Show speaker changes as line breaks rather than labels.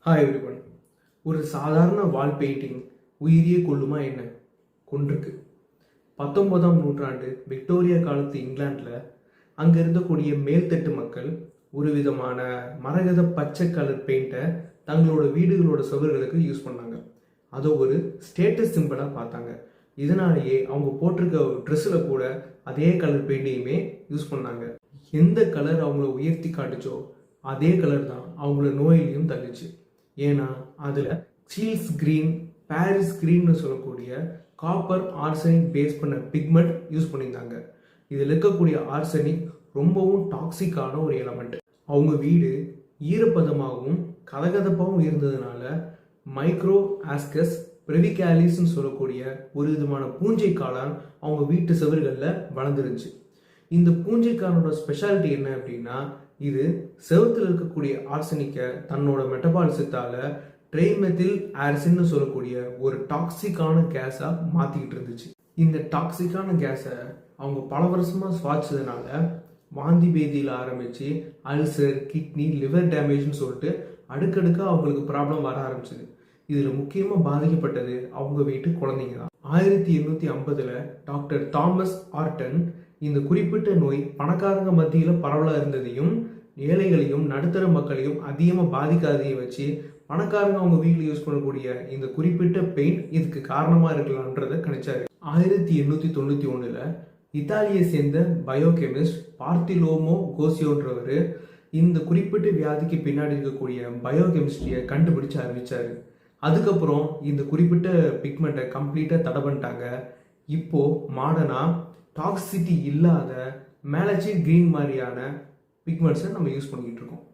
Hi everyone. ஒரு சாதாரண வால் painting உயிரியே கொல்லுமா என்ன? கொண்டிருக்கு. 19ஆம் நூற்றாண்டு விக்டோரியா காலத்து இங்கிலாண்டில் அங்கே இருந்தக்கூடிய மேல்தட்டு மக்கள் ஒரு விதமான மரகத பச்சை கலர் பெயிண்ட்டை தங்களோட வீடுகளோட சுவர்களுக்கு யூஸ் பண்ணாங்க. அதை ஒரு ஸ்டேட்டஸ் சிம்பிளாக பார்த்தாங்க. இதனாலேயே அவங்க போட்டிருக்க ட்ரெஸ்ஸில் கூட அதே கலர் பெயிண்டையுமே யூஸ் பண்ணாங்க. எந்த கலர் அவங்கள உயர்த்தி காட்டுச்சோ அதே கலர் தான் அவங்கள நோயிலையும் தள்ளிச்சு. ஏன்னா அதில் சீல்ஸ் கிரீன், பாரிஸ் கிரீன்னு சொல்லக்கூடிய காப்பர் ஆர்சனிக் பேஸ் பண்ண பிக்மெண்ட் யூஸ் பண்ணியிருந்தாங்க. இதில் இருக்கக்கூடிய ஆர்சனிக் ரொம்பவும் டாக்ஸிக்கான ஒரு எலமெண்ட். அவங்க வீடு ஈரப்பதமாகவும் கதகதப்பாகவும் இருந்ததுனால மைக்ரோ ஆஸ்கஸ் பிரெவிகாலிஸ்ன்னு சொல்லக்கூடிய ஒரு விதமான பூஞ்சை காளான் அவங்க வீட்டு சுவர்களில் வளர்ந்துருந்துச்சு. இந்த பூஞ்சைக்கானோட ஸ்பெஷாலிட்டி என்ன அப்படின்னா, இது செவத்தில் இருக்கக்கூடிய ஆர்சனிக்கை தன்னோட மெட்டபாலிசத்தால ட்ரைமெத்தில் ஆர்சின்னு சொல்லக்கூடிய ஒரு டாக்ஸிக்கான கேஸா மாத்திக்கிட்டு இருந்துச்சு. இந்த டாக்ஸிக்கான கேஸை அவங்க பல வருஷமா சுவாச்சதுனால வாந்தி பேதியில் ஆரம்பிச்சு அல்சர், கிட்னி, லிவர் டேமேஜ்னு சொல்லிட்டு அடுக்கடுக்கா அவங்களுக்கு ப்ராப்ளம் வர ஆரம்பிச்சது. இதுல முக்கியமா பாதிக்கப்பட்டது அவங்க வீட்டு குழந்தைங்க தான். 1850 டாக்டர் தாமஸ் ஆர்டன் இந்த குறிப்பிட்ட நோய் பணக்காரங்க மத்தியில பரவலா இருந்ததையும் ஏழைகளையும் நடுத்தர மக்களையும் அதிகமாக பாதிக்காதையும் வச்சு பணக்காரங்க அவங்க வீட்டில் யூஸ் பண்ணக்கூடிய இந்த குறிப்பிட்ட பெயிண்ட் இதுக்கு காரணமா இருக்கலாம்ன்றதை கணிச்சாரு. 1891 இத்தாலியை சேர்ந்த பயோகெமிஸ்ட் பார்த்திலோமோ கோசியோன்றவர் இந்த குறிப்பிட்ட வியாதிக்கு பின்னாடி இருக்கக்கூடிய பயோகெமிஸ்ட்ரியை கண்டுபிடிச்சு அறிவிச்சாரு. அதுக்கப்புறம் இந்த குறிப்பிட்ட பிக்மெண்ட்டை கம்ப்ளீட்டாக தடை பண்ணிட்டாங்க. இப்போ மாடர்னா டாக்ஸிசிட்டி இல்லாத மேலச்சி கிரீன் மாதிரியான பிக்மெண்ட்ஸை நம்ம யூஸ் பண்ணிக்கிட்டு இருக்கோம்.